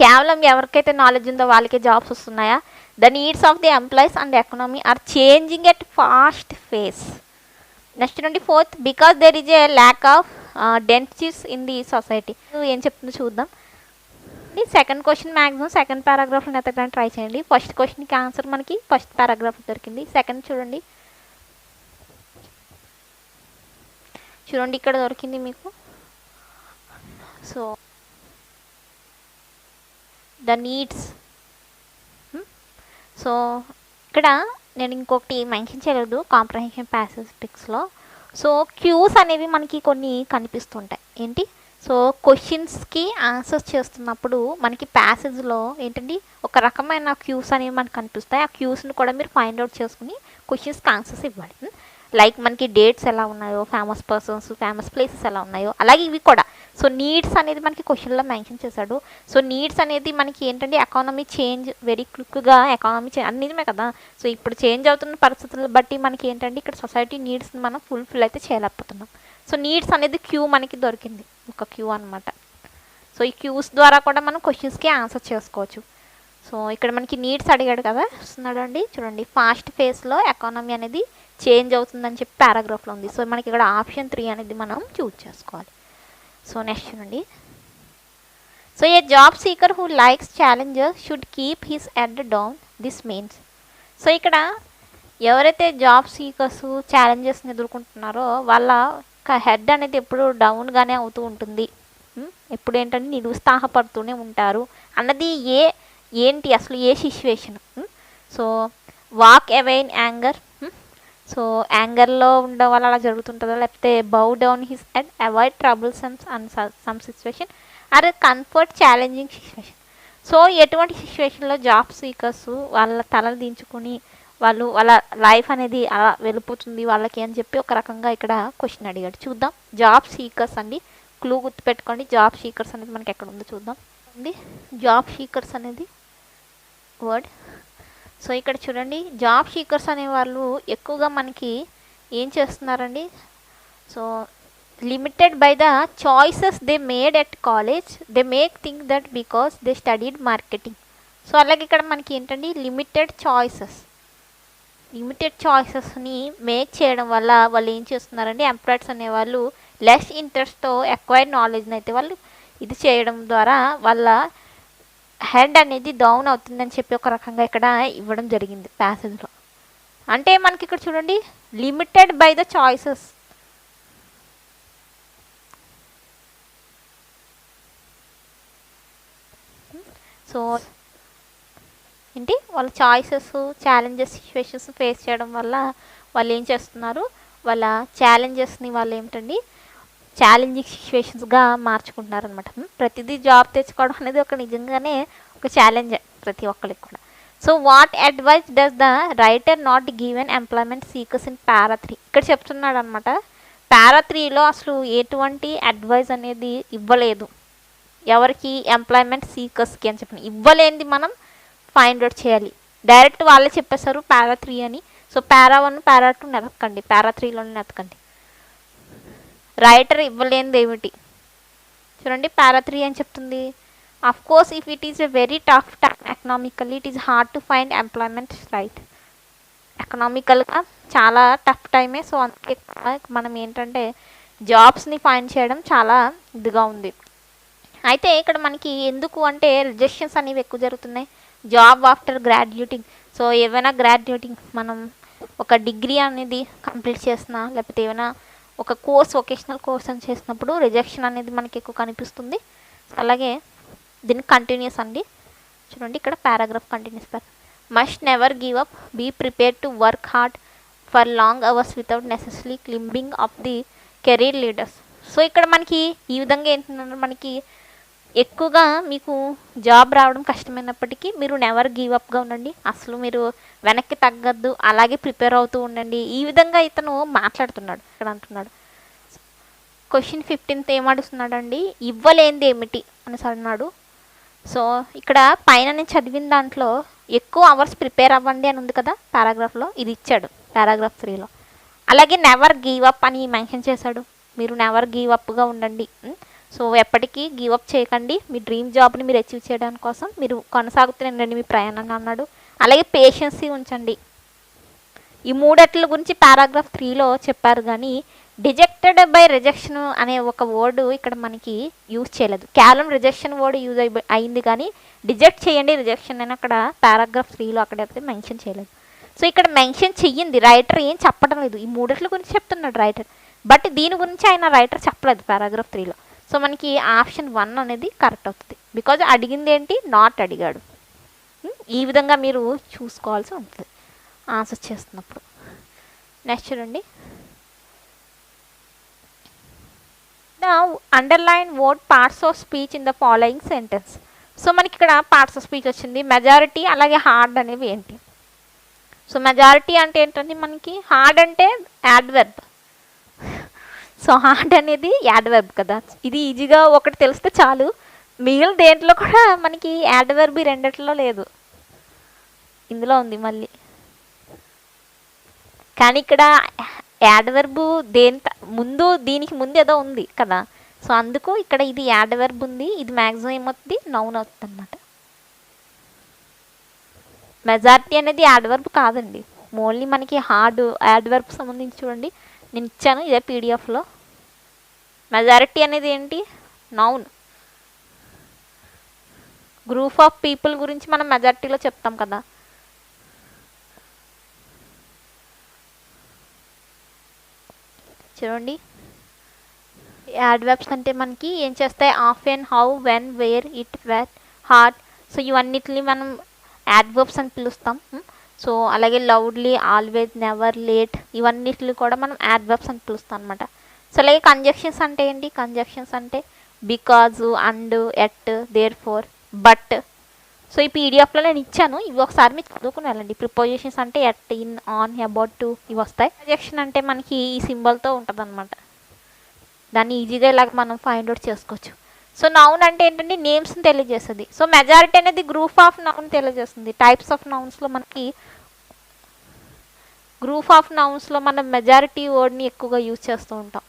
S1: కేవలం ఎవరికైతే నాలెడ్జ్ ఉందో వాళ్ళకే జాబ్స్ వస్తున్నాయా. The needs of the employees and economy are changing at fast pace. Next నుండి 4th because there is a lack of densities in the society. ఏం చెప్తుందో చూద్దాం. Second question maximum second పారాగ్రాఫ్లో ఎతకడానికి ట్రై చేయండి. ఫస్ట్ క్వశ్చన్కి answer మనకి first paragraph దొరికింది. సెకండ్ చూడండి, చూడండి ఇక్కడ దొరికింది మీకు. So the needs. సో ఇక్కడ నేను ఇంకొకటి మెన్షన్ చేయలేదు కాంప్రహెన్షన్ ప్యాసేజ్ ట్రిక్స్లో. సో క్యూస్ అనేవి మనకి కొన్ని కనిపిస్తుంటాయి. ఏంటి సో క్వశ్చన్స్కి ఆన్సర్స్ చేస్తున్నప్పుడు మనకి ప్యాసేజ్లో ఏంటండి ఒక రకమైన క్యూస్ అనేవి మనకు కనిపిస్తాయి. ఆ క్యూస్ని కూడా మీరు ఫైండ్ అవుట్ చేసుకుని క్వశ్చన్స్కి ఆన్సర్స్ ఇవ్వాలి. లైక్ మనకి డేట్స్ ఎలా ఉన్నాయో, ఫేమస్ పర్సన్స్, ఫేమస్ ప్లేసెస్ ఎలా ఉన్నాయో, అలాగే ఇవి కూడా. సో నీడ్స్ అనేది మనకి క్వశ్చన్లో మెన్షన్ చేశాడు. సో నీడ్స్ అనేది మనకి ఏంటంటే ఎకానమీ చేంజ్ వెరీ క్విక్గా ఎకానమీ చేంజ్ అది నిజమే కదా. సో ఇప్పుడు చేంజ్ అవుతున్న పరిస్థితులను బట్టి మనకి ఏంటంటే ఇక్కడ సొసైటీ నీడ్స్ని మనం ఫుల్ఫిల్ అయితే చేయలేకపోతున్నాం. సో నీడ్స్ అనేది క్యూ మనకి దొరికింది, ఒక క్యూ అనమాట. సో ఈ క్యూస్ ద్వారా కూడా మనం క్వశ్చన్స్కి ఆన్సర్ చేసుకోవచ్చు. సో ఇక్కడ మనకి నీడ్స్ అడిగాడు కదా, వస్తున్నాడు అండి చూడండి. ఫాస్ట్ ఫేస్లో ఎకానమీ అనేది చేంజ్ అవుతుందని చెప్పి పారాగ్రాఫ్లో ఉంది. సో మనకి ఇక్కడ ఆప్షన్ 3 అనేది మనం చూజ్ చేసుకోవాలి. సో నెక్స్ట్ చూడండి. So A job seeker who likes challenges should keep his head down. This means so ఇక్కడ ఎవరైతే జాబ్ సీకర్స్ ఛాలెంజెస్ని ఎదుర్కొంటున్నారో వాళ్ళ హెడ్ అనేది ఎప్పుడు డౌన్గానే అవుతూ ఉంటుంది, ఎప్పుడు ఏంటంటే నిరుత్సాహపడుతూనే ఉంటారు అన్నది ఏంటి అసలు a situation. So walk away in anger. So యాంగర్లో ఉండడం వల్ల అలా జరుగుతుంటుందా, లేకపోతే bow down his head, avoid troublesomes and some situation or comfort challenging situation. So ఎటువంటి సిచ్యువేషన్లో జాబ్ సీకర్స్ వాళ్ళ తలలు దించుకొని వాళ్ళ లైఫ్ అనేది అలా వెళ్ళిపోతుంది వాళ్ళకి అని చెప్పి ఒక రకంగా ఇక్కడ క్వశ్చన్ అడిగాడు. చూద్దాం. జాబ్ సీకర్స్ అండి, క్లూ గుర్తుపెట్టుకోండి. జాబ్ సీకర్స్ అనేది మనకి ఎక్కడ ఉందో చూద్దాం అండి. జాబ్ సీకర్స్ అనేది వర్డ్. సో ఇక్కడ చూడండి, జాబ్ సీకర్స్ అనేవాళ్ళు ఎక్కువగా మనకి ఏం చేస్తున్నారండి. So limited by the choices they made at college, they make think that because they studied marketing. So అలాగే ఇక్కడ మనకి ఏంటండి లిమిటెడ్ చాయిసెస్ని మేక్ చేయడం వల్ల వాళ్ళు ఏం చేస్తున్నారండి, ఎంప్లాయర్స్ అనేవాళ్ళు లెస్ ఇంట్రెస్ట్తో ఎక్వైర్డ్ నాలెడ్జ్ని అయితే వాళ్ళు ఇది చేయడం ద్వారా వాళ్ళ హెడ్ అనేది డౌన్ అవుతుందని చెప్పి ఒక రకంగా ఇక్కడ ఇవ్వడం జరిగింది ప్యాసేజ్లో. అంటే మనకి ఇక్కడ చూడండి limited by the choices. So ఏంటి వాళ్ళ చాయిసెస్, ఛాలెంజెస్, సిచ్యువేషన్స్ ఫేస్ చేయడం వల్ల వాళ్ళు ఏం చేస్తున్నారు, వాళ్ళ ఛాలెంజెస్ని వాళ్ళు ఏమిటండి ఛాలెంజింగ్ సిచ్యువేషన్స్గా మార్చుకుంటున్నారు అనమాట. ప్రతిదీ జాబ్ తెచ్చుకోవడం అనేది ఒక నిజంగానే ఒక ఛాలెంజ్ ప్రతి ఒక్కరికి కూడా. So what advice does the writer not given employment seekers in పారా 3. ఇక్కడ చెప్తున్నాడు అనమాట. పారా 3లో అసలు ఎటువంటి అడ్వైస్ అనేది ఇవ్వలేదు ఎవరికి, ఎంప్లాయ్మెంట్ సీకర్స్కి అని చెప్పిన. ఇవ్వలేనిది మనం ఫైండ్ అవుట్ చేయాలి. డైరెక్ట్ వాళ్ళే చెప్పేశారు పారా 3 అని. సో పారా 1, పారా 2 నెతకండి, పారా 3లోనే నెతకండి. రైటర్ ఇవ్వలేనిది ఏమిటి చూడండి. పారా 3 అని చెప్తుంది. Of course if it is a very tough time economically it is hard to find employment. Right, ఎకనామికల్గా చాలా టఫ్ టైమే. సో అందుకే మనం ఏంటంటే జాబ్స్ని ఫైండ్ చేయడం చాలా ఇదిగా ఉంది. అయితే ఇక్కడ మనకి ఎందుకు అంటే రిజెక్షన్స్ అనేవి ఎక్కువ జరుగుతున్నాయి జాబ్ ఆఫ్టర్ గ్రాడ్యుయేటింగ్. సో ఏమైనా గ్రాడ్యుయేటింగ్ మనం ఒక డిగ్రీ అనేది కంప్లీట్ చేసినా, లేకపోతే ఏమైనా ఒక కోర్స్, వొకేషనల్ కోర్స్ అని చేసినప్పుడు రిజెక్షన్ అనేది మనకి ఎక్కువ కనిపిస్తుంది. అలాగే దీన్ని కంటిన్యూస్ అండి చూడండి. ఇక్కడ paragraph continues. Must never give up, be prepare to work hard for long hours without necessary climbing of the career leaders. So ఇక్కడ మనకి ఈ విధంగా ఏంటంటే మనకి ఎక్కువగా మీకు జాబ్ రావడం కష్టమైనప్పటికీ మీరు నెవర్ గివ్ అప్గా ఉండండి, అసలు మీరు వెనక్కి తగ్గద్దు, అలాగే ప్రిపేర్ అవుతూ ఉండండి. ఈ విధంగా ఇతను మాట్లాడుతున్నాడు ఇక్కడ అంటున్నాడు. క్వశ్చన్ 15 ఏమడుస్తున్నాడు అండి, ఇవ్వలేనిది ఏమిటి అనేసి అన్నాడు. సో ఇక్కడ పైన నేను చదివిన దాంట్లో ఎక్కువ అవర్స్ ప్రిపేర్ అవ్వండి అని ఉంది కదా పారాగ్రాఫ్లో, ఇది ఇచ్చాడు పారాగ్రాఫ్ 3లో. అలాగే నెవర్ గివ్ అప్ అని మెన్షన్ చేశాడు. మీరు నెవర్ గివ్ అప్గా ఉండండి. సో ఎప్పటికీ గివ్ అప్ చేయకండి, మీ డ్రీమ్ జాబ్ని మీరు అచీవ్ చేయడానికి కోసం మీరు కొనసాగుతుండండి మీ ప్రయాణంగా అన్నాడు. అలాగే పేషెన్సీ ఉంచండి. ఈ మూడట్ల గురించి పారాగ్రాఫ్ 3లో చెప్పారు, కానీ డిజెక్టెడ్ బై రిజెక్షన్ అనే ఒక వర్డ్ ఇక్కడ మనకి యూజ్ చేయలేదు. కేవలం రిజెక్షన్ వర్డ్ యూజ్ అయింది, కానీ డిజెక్ట్ చేయండి రిజెక్షన్ అని అక్కడ పారాగ్రాఫ్ 3లో అక్కడైతే మెన్షన్ చేయలేదు. సో ఇక్కడ మెన్షన్ చెయ్యింది, రైటర్ ఏం చెప్పడం లేదు. ఈ మూడట్ల గురించి చెప్తున్నాడు రైటర్, బట్ దీని గురించి ఆయన రైటర్ చెప్పలేదు పారాగ్రాఫ్ 3లో. సో మనకి ఆప్షన్ 1 అనేది కరెక్ట్ అవుతుంది, బికాజ్ అడిగింది ఏంటి, నాట్ అడిగాడు. ఈ విధంగా మీరు చూసుకోవాల్సి ఉంటుంది ఆన్సర్ చేస్తున్నప్పుడు. నెక్స్ట్ చూడండి. The underline word parts of speech in the following sentence. So మనకి ఇక్కడ పార్ట్స్ ఆఫ్ స్పీచ్ వచ్చింది, మెజారిటీ అలాగే హార్డ్ అనేవి ఏంటి. సో మెజారిటీ అంటే ఏంటంటే మనకి, హార్డ్ అంటే యాడ్వర్బ్. సో హార్డ్ అనేది యాడ్వర్బ్ కదా, ఇది ఈజీగా ఒకటి తెలిస్తే చాలు. మిగిలిన దేంట్లో కూడా మనకి యాడ్వర్బ్ ఈ రెండిట్లో లేదు, ఇందులో ఉంది మళ్ళీ. కానీ ఇక్కడ యాడ్వర్బ్ ముందు, దీనికి ముందు ఏదో ఉంది కదా, సో అందుకు ఇక్కడ ఇది యాడ్వర్బ్ ఉంది, ఇది మ్యాక్సిమం ఏమవుతుంది, నౌన్ అవుతుంది అనమాట. మెజారిటీ అనేది యాడ్వర్బ్ కాదండి, ఓన్లీ మనకి హార్డ్ యాడ్వర్బ్ సంబంధించి చూడండి నేను ఇచ్చాను ఇదే పీడిఎఫ్లో. మెజారిటీ అనేది ఏంటి, నౌన్. గ్రూప్ ఆఫ్ పీపుల్ గురించి మనం మెజారిటీలో చెప్తాం కదా. చూడండి యాడ్వర్బ్స్ అంటే మనకి ఏం చేస్తాయి, often, how, when, where, it, yet, hard. So ఇవన్నిటిని మనం యాడ్వర్బ్స్ అని పిలుస్తాం. సో అలాగే లౌడ్లీ, ఆల్వేజ్, నెవర్, లేట్, ఇవన్నిటిని కూడా మనం యాడ్వర్బ్స్ అని పిలుస్తాం అనమాట. సో అలాగే కంజంక్షన్స్ అంటే ఏంటి, కంజంక్షన్స్ అంటే because, and, yet, therefore, but. So ఈ పీడిఎఫ్లో నేను ఇచ్చాను, ఇవి ఒకసారి మీరు చదువుకుని వెళ్ళండి. ప్రిపోజిషన్స్ అంటే at, in, on, about, to, ఇవి వస్తాయి. కంజంక్షన్ అంటే మనకి ఈ సింబల్తో ఉంటుంది అనమాట, దాన్ని ఈజీగా ఇలాగ మనం ఫైండ్ అవుట్ చేసుకోవచ్చు. సో నౌన్ అంటే ఏంటంటే నేమ్స్ని తెలియజేస్తుంది. సో మెజారిటీ అనేది గ్రూప్ ఆఫ్ నౌన్ తెలియజేస్తుంది. టైప్స్ ఆఫ్ నౌన్స్లో మనకి గ్రూప్ ఆఫ్ నౌన్స్లో మనం మెజారిటీ వర్డ్ని ఎక్కువగా యూజ్ చేస్తూ ఉంటాం.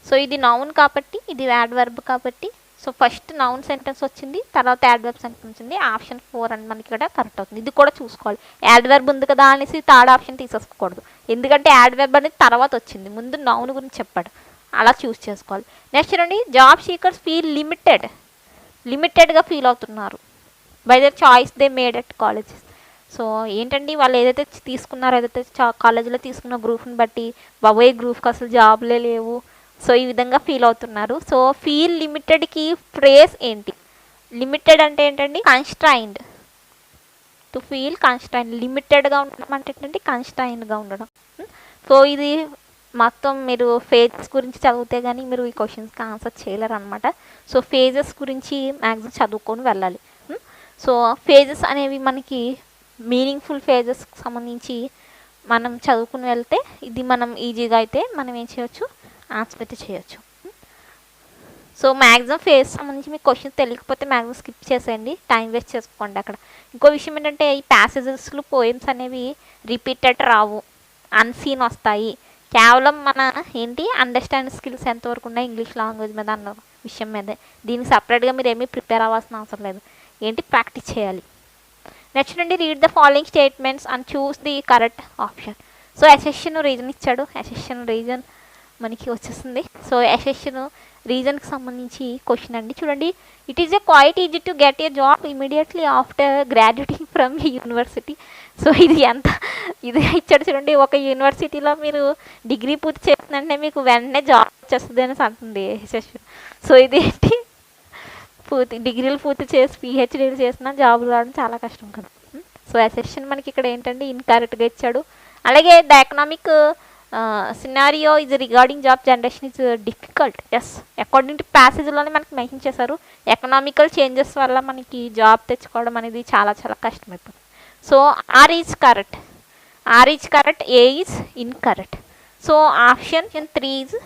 S1: సో ఇది నౌన్ కాబట్టి, ఇది యాడ్వర్బ్ కాబట్టి, సో ఫస్ట్ నౌన్ సెంటెన్స్ వచ్చింది, తర్వాత యాడ్వర్బ్ సెంటెన్స్ వచ్చింది. ఆప్షన్ 4 అని మనకి ఇక్కడ కరెక్ట్ అవుతుంది. ఇది కూడా చూసుకోవాలి, యాడ్వర్బ్ ఉంది కదా అనేసి థర్డ్ ఆప్షన్ తీసేసుకోకూడదు, ఎందుకంటే యాడ్వర్బ్ అనేది తర్వాత వచ్చింది, ముందు నౌన్ గురించి చెప్పాడు, అలా చూస్ చేసుకోవాలి. నెక్స్ట్ రండి, జాబ్ సీకర్స్ ఫీల్ లిమిటెడ్గా ఫీల్ అవుతున్నారు by the choice they made at colleges. So ఏంటండి, వాళ్ళు ఏదైతే తీసుకున్నారో, ఏదైతే కాలేజీలో తీసుకున్న గ్రూప్ని బట్టి, బాబోయ్ గ్రూప్కి అసలు జాబ్లే లేవు, సో ఈ విధంగా ఫీల్ అవుతున్నారు. సో ఫీల్ లిమిటెడ్కి ఫ్రేజ్ ఏంటి, లిమిటెడ్ అంటే ఏంటండి, కన్స్ట్రైన్డ్. టు ఫీల్ కన్స్ట్రైన్డ్, లిమిటెడ్గా ఉండడం అంటే ఏంటంటే కన్స్ట్రైన్డ్గా ఉండడం. సో ఇది మొత్తం మీరు ఫేజెస్ గురించి చదివితే కానీ మీరు ఈ క్వశ్చన్స్కి ఆన్సర్ చేయలేరు అనమాట. సో ఫేజెస్ గురించి మ్యాక్సిమం చదువుకొని వెళ్ళాలి. సో ఫేజెస్ అనేవి మనకి మీనింగ్ఫుల్ ఫేజెస్కి సంబంధించి మనం చదువుకుని వెళ్తే ఇది మనం ఈజీగా అయితే మనం ఏం చేయొచ్చు, ఆన్సర్ అయితే చేయొచ్చు. సో మ్యాక్సిమం ఫేజ్ సంబంధించి మీకు క్వశ్చన్స్ తెలియకపోతే మ్యాక్సిమం స్కిప్ చేసేయండి, టైం వేస్ట్ చేసుకోండి అక్కడ. ఇంకో విషయం ఏంటంటే ఈ ప్యాసేజెస్లో పోయమ్స్ అనేవి రిపీటెడ్ రావు, అన్సీన్ వస్తాయి. కేవలం మన ఏంటి అండర్స్టాండ్ స్కిల్స్ ఎంతవరకు ఉన్నాయి ఇంగ్లీష్ లాంగ్వేజ్ మీద అన్న విషయం మీదే, దీనికి సపరేట్గా మీరు ఏమీ ప్రిపేర్ అవ్వాల్సిన అవసరం లేదు, ఏంటి ప్రాక్టీస్ చేయాలి. నెక్స్ట్ అండి, read the following statements and choose the correct option. So assertion reason ఇచ్చాడు, అసెషన్ రీజన్ మనకి వచ్చేస్తుంది. సో అసెషన్ రీజన్కి సంబంధించి క్వశ్చన్ అండి. చూడండి, it is quite easy to get a job immediately after graduating from university. So ఇది ఇచ్చాడు చూడండి, ఒక యూనివర్సిటీలో మీరు డిగ్రీ పూర్తి చేసిందంటే మీకు వెంటనే జాబ్ వచ్చేస్తుంది అనేసి అంటుంది అసెషన్. సో ఇదేంటి, డిగ్రీలు పూర్తి చేసి పిహెచ్డీలు చేసినా జాబులు రావడం చాలా కష్టం కదా. సో అసెషన్ మనకి ఇక్కడ ఏంటంటే ఇన్కరెక్ట్గా ఇచ్చాడు. అలాగే ద ఎకనామిక్ సినారియో ఇది regarding job generation is difficult. Yes, according to ప్యాసేజ్లోనే మనకి మెన్షన్ చేశారు, ఎకనామికల్ చేంజెస్ వల్ల మనకి జాబ్ తెచ్చుకోవడం అనేది చాలా చాలా కష్టమైపోతుంది. So R is correct, A is incorrect. So option 3 is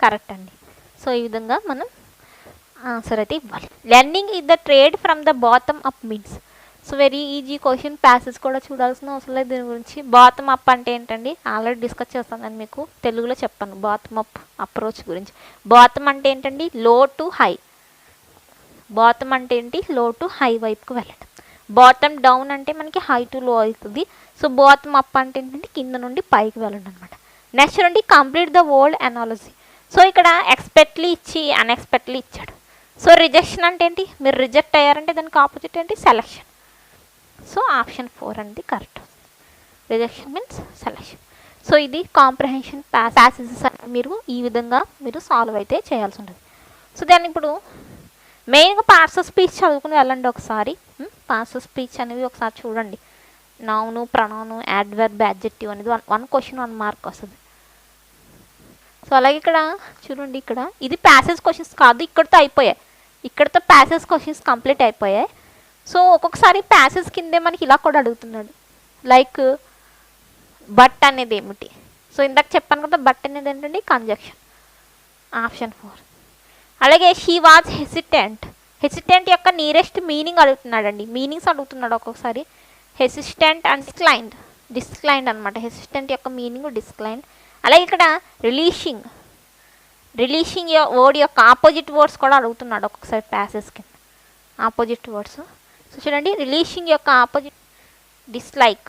S1: correct అండి. సో ఈ విధంగా మనం ఆన్సర్ అయితే ఇవ్వాలి. Learning is the trade from the bottom up means. So very easy question, passage కూడా చూడాల్సిన అవసరం లేదు దీని గురించి. బాటమ్ అప్ అంటే ఏంటండి, ఆల్రెడీ డిస్కస్ చేస్తాను నేను మీకు తెలుగులో చెప్పాను బాటమ్ అప్ అప్రోచ్ గురించి. బాటమ్ అంటే ఏంటండి, లో టు హై. బాటమ్ అంటే ఏంటి, లో టు హై వైపుకి వెళ్ళడం. బాటమ్ డౌన్ అంటే మనకి హై టు లో అవుతుంది. సో బాటమ్ అప్ అంటే ఏంటంటే కింద నుండి పైకి వెళ్ళడం అనమాట. నెక్స్ట్ నుండి complete the word analogy. So ఇక్కడ ఎక్స్పెక్ట్లీ ఇచ్చి అన్ఎక్స్పెక్ట్లీ ఇచ్చాడు. సో రిజెక్షన్ అంటే ఏంటి, మీరు రిజెక్ట్ అయ్యారంటే దానికి ఆపోజిట్ ఏంటి, సెలెక్షన్. సో ఆప్షన్ 4 అనేది correct. Rejection means selection. So ఇది కాంప్రహెన్షన్ ప్యాసేజెస్ మీరు ఈ విధంగా మీరు సాల్వ్ అయితే చేయాల్సి ఉంటుంది. సో దాన్ని ఇప్పుడు మెయిన్గా పార్ట్స్ ఆఫ్ స్పీచ్ చదువుకుని వెళ్ళండి ఒకసారి. పాస్ స్పీచ్ అనేవి ఒకసారి చూడండి. నౌను, ప్రొనౌను, యాడ్వర్బ్, యాడ్జెక్టివ్ అనేది 1 క్వశ్చన్ 1 మార్క్ వస్తుంది. సో అలాగే ఇక్కడ చూడండి, ఇక్కడ ఇది ప్యాసేజ్ క్వశ్చన్స్ కాదు, ఇక్కడితో అయిపోయాయి. ఇక్కడితో ప్యాసేజ్ క్వశ్చన్స్ కంప్లీట్ అయిపోయాయి. సో ఒక్కొక్కసారి ప్యాసేజ్ కిందే మనకి ఇలా కూడా అడుగుతున్నాడు, లైక్ బట్ అనేది ఏమిటి. సో ఇందాక చెప్పాను కదా, బట్ అనేది ఏంటండి కంజంక్షన్, ఆప్షన్ 4. అలాగే షీ వాజ్ హెసిటెంట్. హెసిటెంట్ యొక్క నియరెస్ట్ మీనింగ్ అడుగుతున్నాడండి, మీనింగ్స్ అడుగుతున్నాడు ఒక్కొక్కసారి. హెసిస్టెంట్ అండ్ డిస్క్లైన్డ్ అనమాట. హెసిస్టెంట్ యొక్క మీనింగ్ డిస్క్లైన్డ్. అలాగే ఇక్కడ రిలీషింగ్ వర్డ్ యొక్క ఆపోజిట్ వర్డ్స్ కూడా అడుగుతున్నాడు ఒక్కొక్కసారి ప్యాసేజ్ కింద, ఆపోజిట్ వర్డ్స్. సో చూడండి, రిలీషింగ్ యొక్క ఆపోజిట్ డిస్లైక్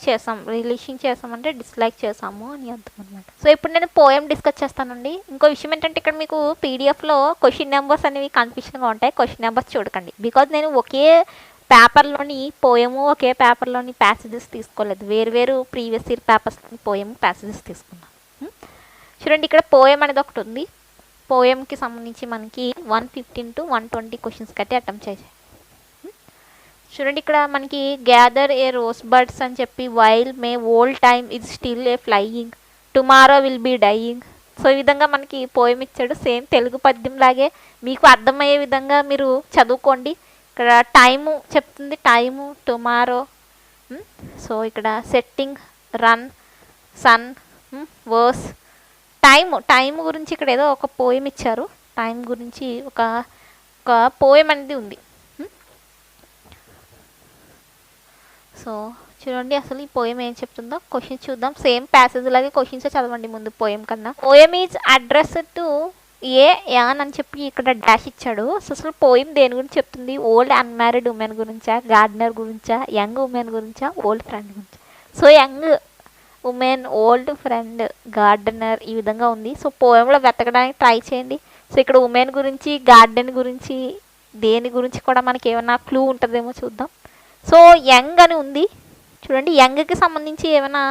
S1: చేసాం. రిలీషింగ్ చేసామంటే డిస్లైక్ చేసాము అని అర్థం అనమాట. సో ఇప్పుడు నేను పోయం డిస్కస్ చేస్తానండి. ఇంకో విషయం ఏంటంటే, ఇక్కడ మీకు పీడిఎఫ్లో క్వశ్చన్ నెంబర్స్ అనేవి కన్ఫ్యూషన్గా ఉంటాయి. క్వశ్చన్ నెంబర్స్ చూడకండి, బికాజ్ నేను ఒకే పేపర్లోని పోయము, ఒకే పేపర్లోని ప్యాసేజెస్ తీసుకోలేదు. వేరు ప్రీవియస్ ఇయర్ పేపర్స్లోని పోయము ప్యాసేజెస్ తీసుకున్నాను. చూడండి, ఇక్కడ పోయం అనేది ఒకటి ఉంది. పోయంకి సంబంధించి మనకి 115 to 120 క్వశ్చన్స్ కట్టి అటెంప్ట్ చేయాలి. చూడండి, ఇక్కడ మనకి గ్యాదర్ ఏ రోజ్ బర్డ్స్ అని చెప్పి, while may old time is still a flying, tomorrow will be dying. So ఈ విధంగా మనకి పోయం ఇచ్చాడు. సేమ్ తెలుగు పద్యం లాగే మీకు అర్థమయ్యే విధంగా మీరు చదువుకోండి. ఇక్కడ టైము చెప్తుంది, టైము, టుమారో. సో ఇక్కడ setting, run, sun, verse, time గురించి ఇక్కడ ఏదో ఒక పోయం ఇచ్చారు. టైం గురించి ఒక పోయం అనేది ఉంది. సో చూడండి, అసలు ఈ పోయం ఏం చెప్తుందో క్వశ్చన్స్ చూద్దాం. సేమ్ ప్యాసేజ్ లాగే క్వశ్చన్స్ చదవండి ముందు పోయం కన్నా. Poem is address to a an అని చెప్పి ఇక్కడ డాష్ ఇచ్చాడు. సో అసలు పోయం దేని గురించి చెప్తుంది? ఓల్డ్ అన్మ్యారీడ్ ఉమెన్ గురించా, గార్డెనర్ గురించా, యంగ్ ఉమెన్ గురించా, ఓల్డ్ ఫ్రెండ్ గురించా? So young women, old friend, gardener ఈ విధంగా ఉంది. సో పోయంలో వెతకడానికి ట్రై చేయండి. సో ఇక్కడ ఉమెన్ గురించి, గార్డెన్ గురించి, దేని గురించి కూడా మనకి ఏమైనా క్లూ ఉంటుందేమో చూద్దాం. సో యంగ్ అని ఉంది చూడండి, యంగ్కి సంబంధించి ఏమైనా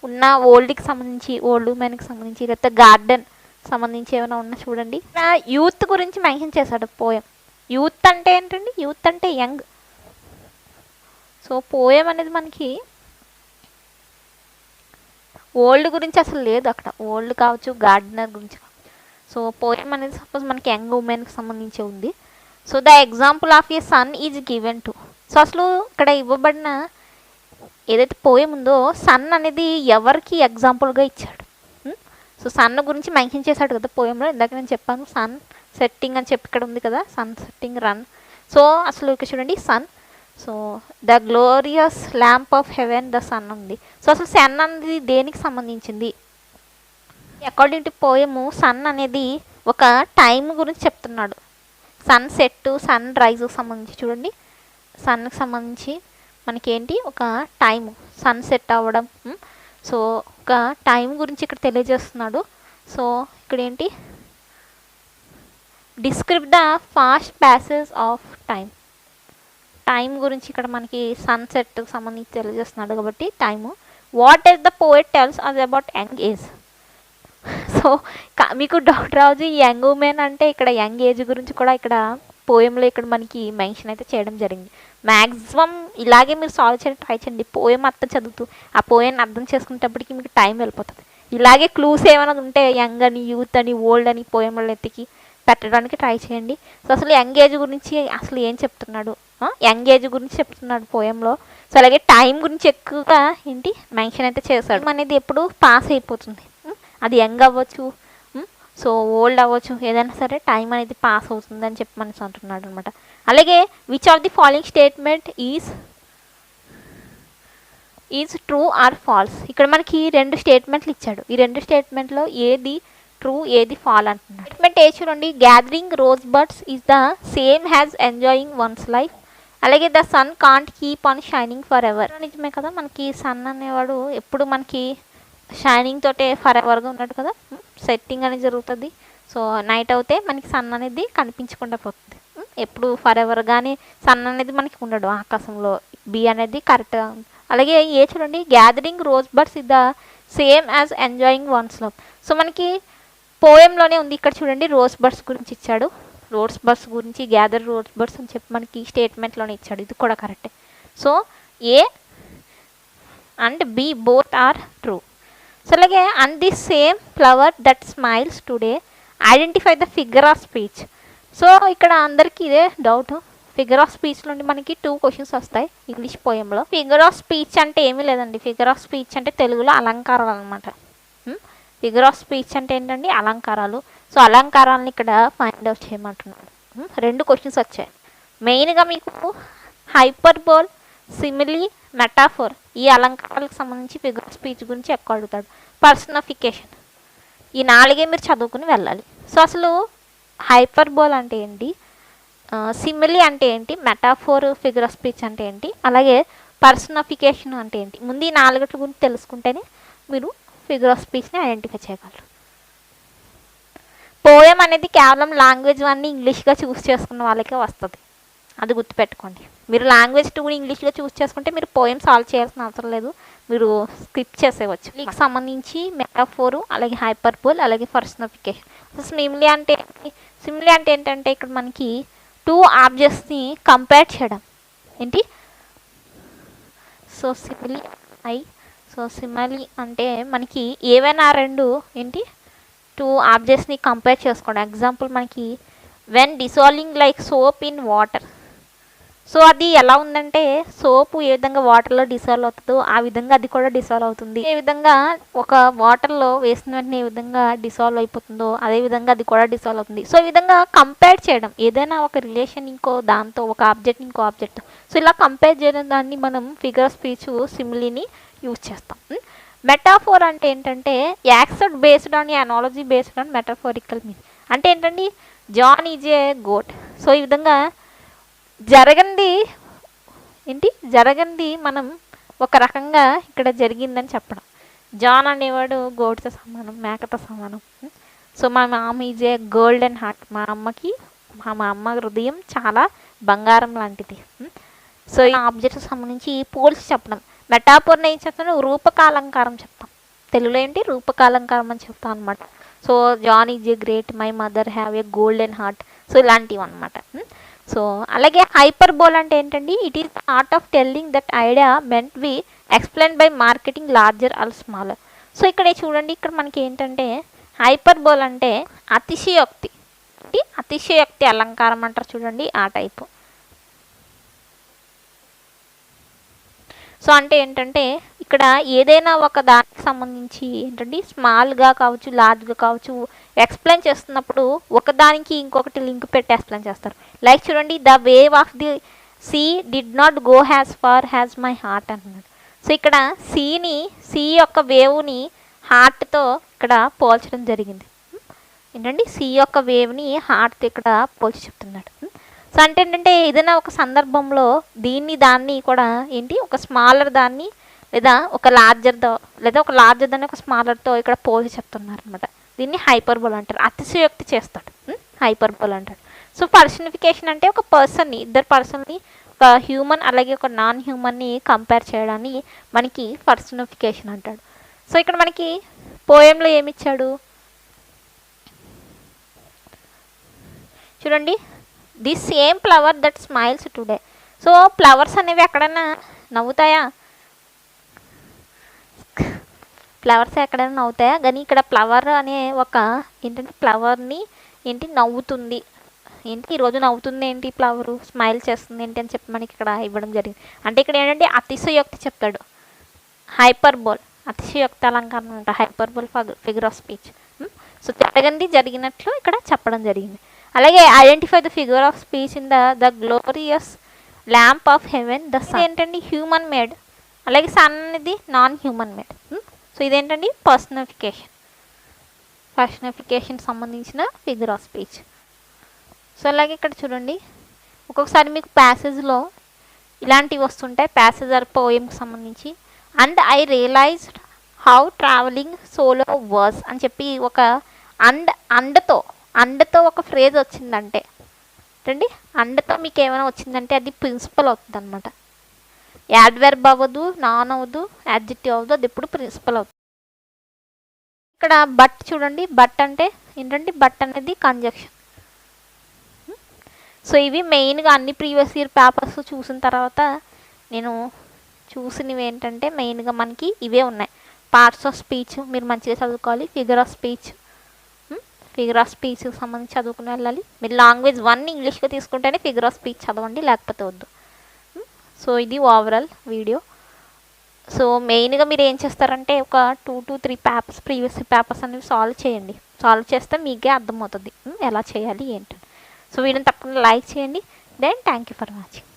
S1: ఉన్నా, ఓల్డ్కి సంబంధించి, ఓల్డ్ ఉమెన్కి సంబంధించి, లేకపోతే గార్డెన్ సంబంధించి ఏమైనా ఉన్నా చూడండి. యూత్ గురించి మెన్షన్ చేశాడు పోయం. యూత్ అంటే ఏంటండి? యూత్ అంటే యంగ్. సో పోయం అనేది మనకి ఓల్డ్ గురించి అసలు లేదు అక్కడ, ఓల్డ్ కావచ్చు, గార్డెనర్ గురించి కావచ్చు. సో పోయం అనేది సపోజ్ మనకి యంగ్ ఉమెన్కి సంబంధించి ఉంది. So the example of a sun is given to. So అసలు ఇక్కడ ఇవ్వబడిన ఏదైతే పోయం ఉందో, సన్ అనేది ఎవరికి ఎగ్జాంపుల్గా ఇచ్చాడు? సో సన్ గురించి మెన్షన్ చేశాడు కదా పోయంలో. ఇందాక నేను చెప్పాను సన్ సెట్టింగ్ అని చెప్పి ఇక్కడ ఉంది కదా, సన్ సెట్టింగ్, రన్. సో అసలు ఇక్కడ చూడండి, sun. So the glorious lamp of heaven the sun ఉంది. సో అసలు సన్ అనేది దేనికి సంబంధించింది? అకార్డింగ్ టు పోయము సన్ అనేది ఒక టైం గురించి చెప్తున్నాడు. సన్ సెట్, సన్ రైజ్కి సంబంధించి చూడండి, సన్కి సంబంధించి మనకేంటి ఒక టైము, సన్ సెట్ అవ్వడం. సో ఒక టైం గురించి ఇక్కడ తెలియజేస్తున్నాడు. సో ఇక్కడ ఏంటి, describe the fast passage of time. Time గురించి ఇక్కడ మనకి సన్సెట్కి సంబంధించి తెలియజేస్తున్నాడు కాబట్టి time. What is the poet tells us about young age. So మీకు డౌట్ రావచ్చు, ఈ యంగ్ ఉమెన్ అంటే ఇక్కడ యంగ్ ఏజ్ గురించి కూడా ఇక్కడ పోయంలో ఇక్కడ మనకి మెన్షన్ అయితే చేయడం జరిగింది. మ్యాక్సిమం ఇలాగే మీరు సాల్వ్ చేయడం ట్రై చేయండి. పోయం అర్థం చదువుతూ ఆ పోయాన్ని అర్థం చేసుకునేటప్పటికి మీకు టైం వెళ్ళిపోతుంది. ఇలాగే క్లూస్ ఏమైనా ఉంటే యంగ్ అని, యూత్ అని, ఓల్డ్ అని పోయంలో ఎత్తికి పెట్టడానికి ట్రై చేయండి. సో అసలు యంగ్ ఏజ్ గురించి అసలు ఏం చెప్తున్నాడు? యంగ్ ఏజ్ గురించి చెప్తున్నాడు పోయంలో. సో అలాగే టైం గురించి ఎక్కువగా ఏంటి మెన్షన్ అయితే చేశాడు. అనేది ఎప్పుడు పాస్ అయిపోతుంది, అది యంగ్ అవ్వచ్చు, సో ఓల్డ్ అవ్వచ్చు, ఏదైనా సరే టైం అనేది పాస్ అవుతుంది అని చెప్పి మనసు అంటున్నాడు అనమాట. అలాగే which of the following statement is true or false. ఇక్కడ మనకి 2 స్టేట్మెంట్లు ఇచ్చాడు. ఈ 2 స్టేట్మెంట్లో ఏది ట్రూ, ఏది ఫాల్ అంటున్నాడు. స్టేట్మెంట్ ఏ చూడండి, gathering rose birds is the same has enjoying ones life. అలాగే the sun can't keep on shining for ever. నిజమే కదా, మనకి సన్ అనేవాడు ఎప్పుడు మనకి షైనింగ్ తోటే ఫర్ ఎవర్గా ఉన్నాడు కదా. సెట్టింగ్ అనేది జరుగుతుంది. సో నైట్ అవుతే మనకి సన్ అనేది కనిపించకుండా పోతుంది. ఎప్పుడు ఫర్ ఎవర్ కానీ సన్ అనేది మనకి ఉండడు ఆకాశంలో. బి అనేది కరెక్ట్గా ఉంది. అలాగే ఏ చూడండి, gathering rose birds is the same as enjoying ones love. So మనకి పోయంలోనే ఉంది. ఇక్కడ చూడండి రోజ్ బర్డ్స్ గురించి ఇచ్చాడు. రోడ్స్ బర్డ్స్ గురించి గ్యాదర్ రోడ్స్ బర్డ్స్ అని చెప్పి మనకి స్టేట్మెంట్లోనే ఇచ్చాడు. ఇది కూడా కరెక్టే. So A and B both are true. So అలాగే and the same flower that smiles today identify the figure of speech. So ఇక్కడ అందరికీ ఇదే డౌట్. ఫిగర్ ఆఫ్ స్పీచ్ నుండి మనకి 2 క్వశ్చన్స్ వస్తాయి ఇంగ్లీష్ పోయంలో. ఫిగర్ ఆఫ్ స్పీచ్ అంటే ఏమీ లేదండి. ఫిగర్ ఆఫ్ స్పీచ్ అంటే తెలుగులో అలంకారాలు అనమాట. ఫిగర్ ఆఫ్ స్పీచ్ అంటే ఏంటండి, అలంకారాలు. సో అలంకారాలను ఇక్కడ ఫైండ్ అవుట్ చేయమంటున్నాను. 2 క్వశ్చన్స్ వచ్చాయి. మెయిన్గా మీకు హైపర్బోల్, సిమిలీ, మెటాఫోర్ ఈ అలంకారాలకు సంబంధించి ఫిగర్ ఆఫ్ స్పీచ్ గురించి ఎక్కువ అడుగుతాడు. పర్సనిఫికేషన్ ఈ 4 మీరు చదువుకుని వెళ్ళాలి. సో అసలు హైపర్బోల్ అంటే ఏంటి, సిమిలీ అంటే ఏంటి, మెటాఫోర్ ఫిగర్ ఆఫ్ స్పీచ్ అంటే ఏంటి, అలాగే పర్సనిఫికేషన్ అంటే ఏంటి, ముందు ఈ 4 గురించి తెలుసుకుంటేనే మీరు ఫిగర్ ఆఫ్ స్పీచ్ని ఐడెంటిఫై చేయగలరు. పోయం అనేది కేవలం లాంగ్వేజ్ 1ని ఇంగ్లీష్గా చూస్ చేసుకున్న వాళ్ళకే వస్తుంది. అది గుర్తుపెట్టుకోండి. మీరు లాంగ్వేజ్ 2ని ఇంగ్లీష్గా చూస్ చేసుకుంటే మీరు పోయం సాల్వ్ చేయాల్సిన అవసరం లేదు, మీరు స్కిప్ చేసేవచ్చు. దీనికి సంబంధించి మెటాఫోరు, అలాగే హైపర్బోల్, అలాగే పర్సనిఫికేషన్. సిమిలీ అంటే సిమిలీ అంటే ఏంటంటే ఇక్కడ మనకి 2 ఆబ్జెక్ట్స్ని కంపేర్ చేయడం ఏంటి. సో సిమిలీ అంటే మనకి ఏవైనా 2 ఏంటి 2 ఆబ్జెక్ట్స్ని కంపేర్ చేసుకోండి. ఎగ్జాంపుల్ మనకి when dissolving like soap in water. So అది ఎలా ఉందంటే సోపు ఏ విధంగా వాటర్లో డిసాల్వ్ అవుతుందో ఆ విధంగా అది కూడా డిసాల్వ్ అవుతుంది. ఏ విధంగా ఒక వాటర్లో వేసిన వెంటనే ఏ విధంగా డిసాల్వ్ అయిపోతుందో అదే విధంగా అది కూడా డిసాల్వ్ అవుతుంది. సో ఈ విధంగా కంపేర్ చేయడం, ఏదైనా ఒక రిలేషన్ ఇంకో దాంతో, ఒక ఆబ్జెక్ట్ ఇంకో ఆబ్జెక్ట్, సో ఇలా కంపేర్ చేయడం దాన్ని మనం ఫిగర్ ఆఫ్ స్పీచ్ సిమిలీని యూజ్ చేస్తాం. మెటాఫోర్ అంటే ఏంటంటే accept based on analogy based on metaphorical mean. అంటే ఏంటండి, John is a goat. So ఈ విధంగా జరగంది మనం ఒక రకంగా ఇక్కడ జరిగిందని చెప్పడం. జాన్ అనేవాడు గోడ్తో సమానం, మేకతో సమానం. సో మా మామ ఈజ్ ఏ గోల్డెన్ హార్ట్. మా అమ్మ హృదయం చాలా బంగారం లాంటిది. సో ఈ ఆబ్జెక్ట్కి సంబంధించి పోల్చి చెప్పడం. మెటాఫోర్ని ఏం చెప్తాను, రూపకాలంకారం చెప్తాం. తెలుగులో ఏంటి, రూపకాలంకారం అని చెప్తాం అనమాట. So John is a great, my mother have a golden heart. So ఇలాంటివి అనమాట. సో అలాగే హైపర్బోల్ అంటే ఏంటండి, it is art of telling that idea meant we explain by marketing larger or smaller. So ఇక్కడ చూడండి, ఇక్కడ మనకి ఏంటంటే హైపర్బోల్ అంటే అతిశయోక్తి అలంకారం అంటారు చూడండి, ఆ టైపు. సో అంటే ఏంటంటే ఇక్కడ ఏదైనా ఒక దానికి సంబంధించి ఏంటంటే స్మాల్గా కావచ్చు, లార్జ్గా కావచ్చు, ఎక్స్ప్లెయిన్ చేస్తున్నప్పుడు ఒకదానికి ఇంకొకటి లింక్ పెట్టి ఎక్స్ప్లెయిన్ చేస్తారు. లైక్ చూడండి, the wave of the sea did not go as far as my heart అంటున్నాడు. సో ఇక్కడ సీ యొక్క వేవ్ని హార్ట్తో ఇక్కడ పోల్చడం జరిగింది. ఏంటండి, సీ యొక్క వేవ్ని హార్ట్తో ఇక్కడ పోల్చి చెప్తున్నాడు. సో అంటే ఏంటంటే ఏదైనా ఒక సందర్భంలో దాన్ని కూడా ఏంటి, ఒక స్మాలర్ దాన్ని లేదా ఒక లార్జర్తో, లేదా ఒక లార్జర్ దాన్ని ఒక స్మాలర్తో ఇక్కడ పోల్చి చెప్తున్నారు అనమాట. దీన్ని హైపర్బోల్ అంటారు. అతిశయోక్తి చేస్తాడు, హైపర్బోల్ అంటాడు. సో పర్సనిఫికేషన్ అంటే ఒక పర్సన్ని, ఇద్దరు పర్సన్ని, ఒక హ్యూమన్ అలాగే ఒక నాన్ హ్యూమన్ని కంపేర్ చేయడాన్ని మనకి పర్సనిఫికేషన్ అంటాడు. సో ఇక్కడ మనకి పోయంలో ఏమిచ్చాడు చూడండి, the same flower that smiles today. So flowers అనేవి ఎక్కడైనా నవ్వుతాయా? ఫ్లవర్స్ ఎక్కడైనా నవ్వుతాయా? కానీ ఇక్కడ ఫ్లవర్ అనే ఒక ఏంటంటే ఫ్లవర్ని నవ్వుతుంది, ఈరోజు నవ్వుతుంది ఏంటి, ఫ్లవరు స్మైల్ చేస్తుంది ఏంటి అని చెప్పి మనకి ఇక్కడ ఇవ్వడం జరిగింది. అంటే ఇక్కడ ఏంటంటే అతిశయోక్తి చెప్తాడు. హైపర్బోల్ అతిశయోక్తి అలంకారం అంట, hyperbole figure of speech. So జరిగినట్లు ఇక్కడ చెప్పడం జరిగింది. అలాగే identify the figure of speech in the glorious lamp of heaven. The sun ఏంటండి, హ్యూమన్ మేడ్. అలాగే సన్ అనేది నాన్ హ్యూమన్ మేడ్. సో ఇదేంటండి పర్సనిఫికేషన్ సంబంధించిన ఫిగర్ ఆఫ్ స్పీచ్. సో అలాగే ఇక్కడ చూడండి, ఒక్కొక్కసారి మీకు ప్యాసేజ్లో ఇలాంటివి వస్తుంటాయి, ప్యాసేజ్ ఆర్ పోయంకి సంబంధించి. And I realized how travelling solo was అని చెప్పి ఒక అండతో ఒక ఫ్రేజ్ వచ్చిందంటే అండి, అండతో మీకు ఏమైనా వచ్చిందంటే అది ప్రిన్సిపల్ అవుతుంది అనమాట. యాడ్వర్బ్ అవ్వదు, నాన్ అవ్వదు, యాడ్జెక్టివ్ అవ్వదు, అది ఎప్పుడు ప్రిన్సిపల్ అవుతుంది. ఇక్కడ బట్ చూడండి, బట్ అంటే ఏంటంటే బట్ అనేది కంజంక్షన్. సో ఇవి మెయిన్గా అన్ని ప్రీవియస్ ఇయర్ పేపర్స్ చూసిన తర్వాత నేను చూసినవి ఏంటంటే మెయిన్గా మనకి ఇవే ఉన్నాయి. పార్ట్స్ ఆఫ్ స్పీచ్ మీరు మంచిగా చదువుకోవాలి. ఫిగర్ ఆఫ్ స్పీచ్కి సంబంధించి చదువుకుని వెళ్ళాలి. మీరు లాంగ్వేజ్ 1 ఇంగ్లీష్గా తీసుకుంటేనే ఫిగర్ ఆఫ్ స్పీచ్ చదవండి, లేకపోతే వద్దు. సో ఇది ఓవరాల్ వీడియో. సో మెయిన్గా మీరు ఏం చేస్తారంటే ఒక 2 to 3 పేపర్స్ ప్రీవియస్ పేపర్స్ అనేవి సాల్వ్ చేయండి. సాల్వ్ చేస్తే మీకే అర్థమవుతుంది ఎలా చేయాలి ఏంటని. సో వీడియోని తప్పకుండా లైక్ చేయండి. Then thank you for watching.